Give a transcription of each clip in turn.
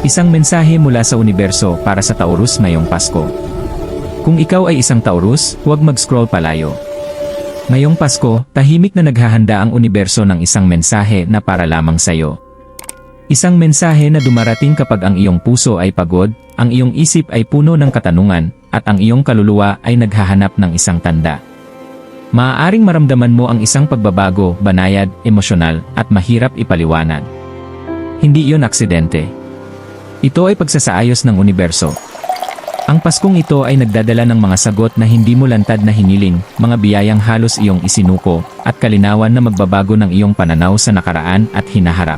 Isang mensahe mula sa universo para sa Taurus ngayong Pasko. Kung ikaw ay isang Taurus, huwag mag-scroll palayo. Ngayong Pasko, tahimik na naghahanda ang universo ng isang mensahe na para lamang sa'yo. Isang mensahe na dumarating kapag ang iyong puso ay pagod, ang iyong isip ay puno ng katanungan, at ang iyong kaluluwa ay naghahanap ng isang tanda. Maaaring maramdaman mo ang isang pagbabago, banayad, emosyonal, at mahirap ipaliwanag. Hindi iyon aksidente. Ito ay pagsasaayos ng universo. Ang Paskong ito ay nagdadala ng mga sagot na hindi mo lantad na hiniling, mga biyayang halos iyong isinuko, at kalinawan na magbabago ng iyong pananaw sa nakaraan at hinaharap.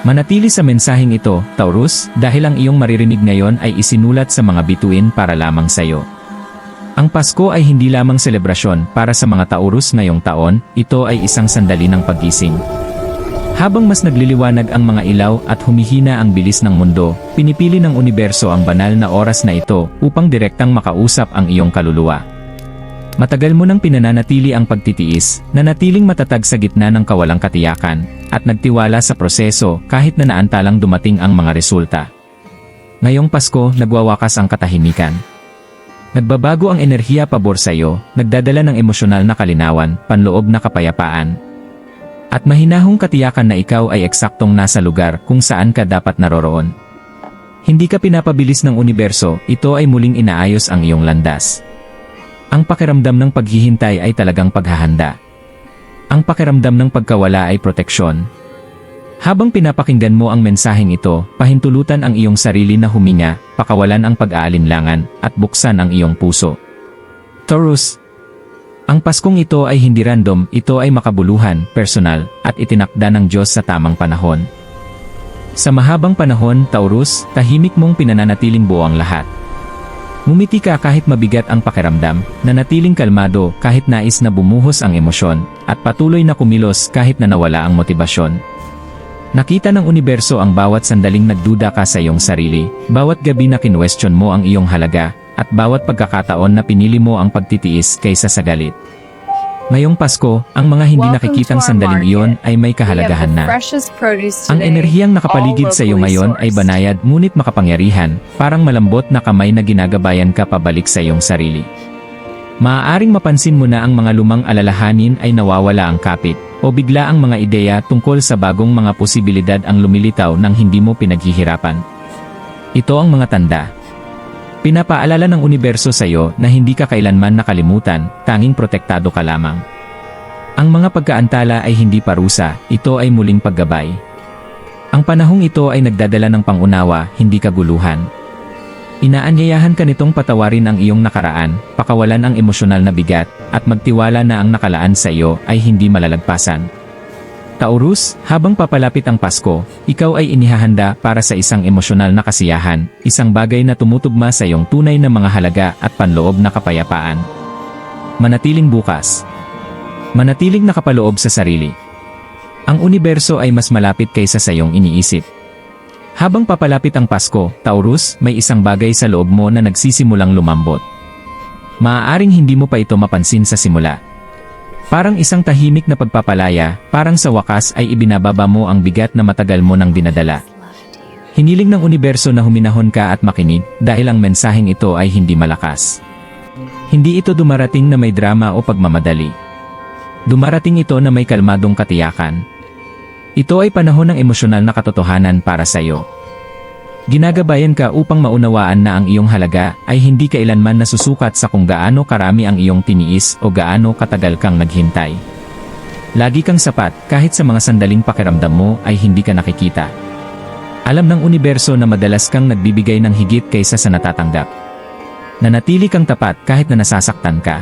Manatili sa mensaheng ito, Taurus, dahil ang iyong maririnig ngayon ay isinulat sa mga bituin para lamang sa iyo. Ang Pasko ay hindi lamang selebrasyon para sa mga Taurus ngayong taon, ito ay isang sandali ng paggising. Habang mas nagliliwanag ang mga ilaw at humihina ang bilis ng mundo, pinipili ng universo ang banal na oras na ito upang direktang makausap ang iyong kaluluwa. Matagal mo nang pinananatili ang pagtitiis, nanatiling matatag sa gitna ng kawalang katiyakan, at nagtiwala sa proseso kahit na naantalang dumating ang mga resulta. Ngayong Pasko, nagwawakas ang katahimikan. Nagbabago ang enerhiya pabor sa iyo, nagdadala ng emosyonal na kalinawan, panloob na kapayapaan, at mahinahong katiyakan na ikaw ay eksaktong nasa lugar kung saan ka dapat naroroon. Hindi ka pinapabilis ng universo, ito ay muling inaayos ang iyong landas. Ang pakiramdam ng paghihintay ay talagang paghahanda. Ang pakiramdam ng pagkawala ay proteksyon. Habang pinapakinggan mo ang mensaheng ito, pahintulutan ang iyong sarili na huminga, pakawalan ang pag-aalinlangan, at buksan ang iyong puso. Taurus, ang Paskong ito ay hindi random, ito ay makabuluhan, personal, at itinakda ng Diyos sa tamang panahon. Sa mahabang panahon, Taurus, tahimik mong pinananatiling buo ang lahat. Ngumiti ka kahit mabigat ang pakiramdam, nanatiling kalmado kahit nais na bumuhos ang emosyon, at patuloy na kumilos kahit na nawala ang motibasyon. Nakita ng universo ang bawat sandaling nagduda ka sa iyong sarili, bawat gabi na kinwestiyon mo ang iyong halaga, at bawat pagkakataon na pinili mo ang pagtitiis kaysa sa galit. Ngayong Pasko, ang mga hindi nakikitang sandaling iyon ay may kahalagahan na. Ang enerhiyang nakapaligid sa iyo ngayon ay banayad ngunit makapangyarihan, parang malambot na kamay na ginagabayan ka pabalik sa iyong sarili. Maaaring mapansin mo na ang mga lumang alalahanin ay nawawala ang kapit, o bigla ang mga ideya tungkol sa bagong mga posibilidad ang lumilitaw nang hindi mo pinaghihirapan. Ito ang mga tanda. Pinapaalala ng universo sa iyo na hindi ka kailanman nakalimutan, tanging protektado ka lamang. Ang mga pagkaantala ay hindi parusa, ito ay muling paggabay. Ang panahong ito ay nagdadala ng pangunawa, hindi kaguluhan. Inaanyayahan ka nitong patawarin ang iyong nakaraan, pakawalan ang emosyonal na bigat, at magtiwala na ang nakalaan sa iyo ay hindi malalagpasan. Taurus, habang papalapit ang Pasko, ikaw ay inihahanda para sa isang emosyonal na kasiyahan, isang bagay na tumutugma sa iyong tunay na mga halaga at panloob na kapayapaan. Manatiling bukas. Manatiling nakapaloob sa sarili. Ang universo ay mas malapit kaysa sa iyong iniisip. Habang papalapit ang Pasko, Taurus, may isang bagay sa loob mo na nagsisimulang lumambot. Maaaring hindi mo pa ito mapansin sa simula. Parang isang tahimik na pagpapalaya, parang sa wakas ay ibinababa mo ang bigat na matagal mo nang dinadala. Hiniling ng universo na huminahon ka at makinig, dahil ang mensaheng ito ay hindi malakas. Hindi ito dumarating na may drama o pagmamadali. Dumarating ito na may kalmadong katiyakan. Ito ay panahon ng emosyonal na katotohanan para sa iyo. Ginagabayan ka upang maunawaan na ang iyong halaga ay hindi kailanman nasusukat sa kung gaano karami ang iyong tiniis o gaano katagal kang naghintay. Lagi kang sapat kahit sa mga sandaling pakiramdam mo ay hindi ka nakikita. Alam ng universo na madalas kang nagbibigay ng higit kaysa sa natatanggap. Nanatili kang tapat kahit na nasasaktan ka.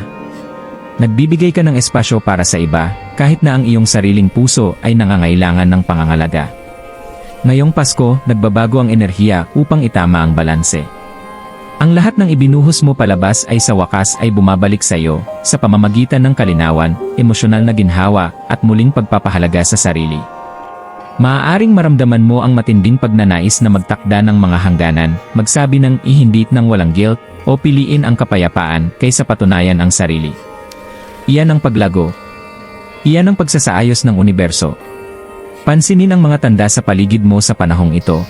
Nagbibigay ka ng espasyo para sa iba kahit na ang iyong sariling puso ay nangangailangan ng pangangalaga. Ngayong Pasko, nagbabago ang enerhiya upang itama ang balanse. Ang lahat ng ibinuhos mo palabas ay sa wakas ay bumabalik sa iyo, sa pamamagitan ng kalinawan, emosyonal na ginhawa, at muling pagpapahalaga sa sarili. Maaaring maramdaman mo ang matinding pagnanais na magtakda ng mga hangganan, magsabi ng ihindit ng walang guilt, o piliin ang kapayapaan kaysa patunayan ang sarili. Iyan ang paglago. Iyan ang pagsasaayos ng universo. Pansinin ang mga tanda sa paligid mo sa panahong ito.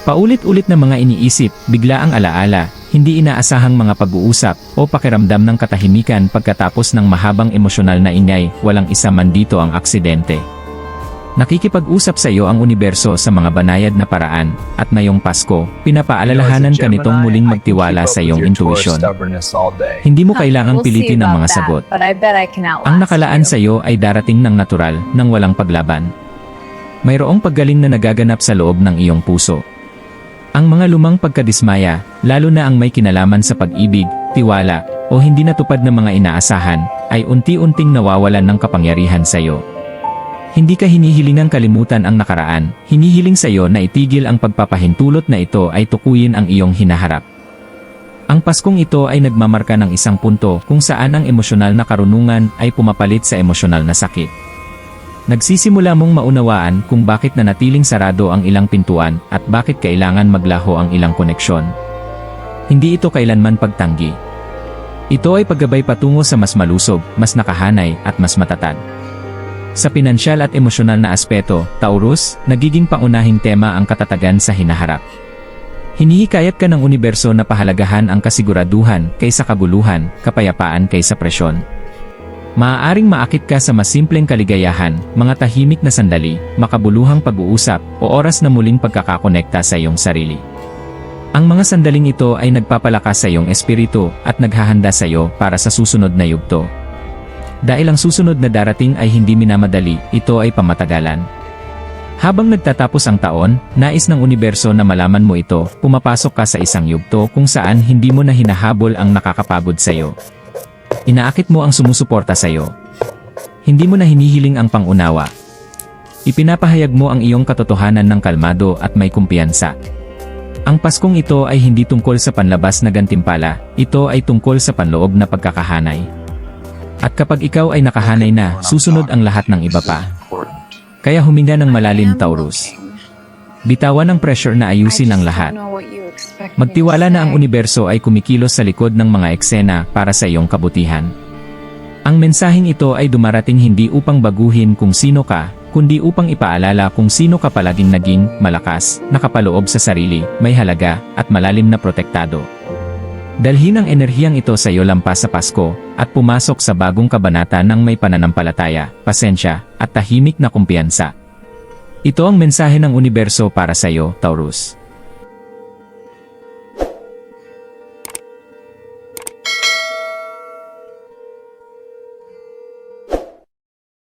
Paulit-ulit na mga iniisip, bigla ang alaala, hindi inaasahang mga pag-uusap, o pakiramdam ng katahimikan pagkatapos ng mahabang emosyonal na ingay, walang isa man dito ang aksidente. Nakikipag-usap sa iyo ang universo sa mga banayad na paraan, at ngayong Pasko, pinapaalalahanan ka nitong muling magtiwala sa iyong intuisyon. Hindi mo kailangang pilitin ang mga sagot. Ang nakalaan sa iyo ay darating ng natural, ng walang paglaban. Mayroong paggaling na nagaganap sa loob ng iyong puso. Ang mga lumang pagkadismaya, lalo na ang may kinalaman sa pag-ibig, tiwala, o hindi natupad na mga inaasahan, ay unti-unting nawawalan ng kapangyarihan sa iyo. Hindi ka hinihilingang kalimutan ang nakaraan, hinihiling sa iyo na itigil ang pagpapahintulot na ito ay tukuyin ang iyong hinaharap. Ang Paskong ito ay nagmamarka ng isang punto kung saan ang emosyonal na karunungan ay pumapalit sa emosyonal na sakit. Nagsisimula mong maunawaan kung bakit nanatiling sarado ang ilang pintuan at bakit kailangan maglaho ang ilang koneksyon. Hindi ito kailanman pagtanggi. Ito ay paggabay patungo sa mas malusog, mas nakahanay at mas matatag. Sa pinansyal at emosyonal na aspeto, Taurus, nagiging pangunahing tema ang katatagan sa hinaharap. Hinihikayat ka ng universo na pahalagahan ang kasiguraduhan kaysa kaguluhan, kapayapaan kaysa presyon. Maaaring maakit ka sa mas simpleng kaligayahan, mga tahimik na sandali, makabuluhang pag-uusap, o oras na muling pagkakakonekta sa iyong sarili. Ang mga sandaling ito ay nagpapalakas sa iyong espiritu at naghahanda sa iyo para sa susunod na yugto. Dahil ang susunod na darating ay hindi minamadali, ito ay pamatagalan. Habang nagtatapos ang taon, nais ng universo na malaman mo ito, pumapasok ka sa isang yugto kung saan hindi mo na hinahabol ang nakakapagod sa iyo. Inaakit mo ang sumusuporta sa iyo. Hindi mo na hinihiling ang pangunawa. Ipinapahayag mo ang iyong katotohanan ng kalmado at may kumpiyansa. Ang Paskong ito ay hindi tungkol sa panlabas na gantimpala, ito ay tungkol sa panloob na pagkakahanay. At kapag ikaw ay nakahanay na, susunod ang lahat ng iba pa. Kaya huminga ng malalim, Taurus. Bitawan ang pressure na ayusin ang lahat. Magtiwala na ang universo ay kumikilos sa likod ng mga eksena para sa iyong kabutihan. Ang mensaheng ito ay dumarating hindi upang baguhin kung sino ka, kundi upang ipaalala kung sino ka palaging naging malakas, nakapaloob sa sarili, may halaga, at malalim na protektado. Dalhin ang enerhiyang ito sa iyo lampas sa Pasko, at pumasok sa bagong kabanata ng may pananampalataya, pasensya, at tahimik na kumpiyansa. Ito ang mensahe ng universo para sa iyo, Taurus.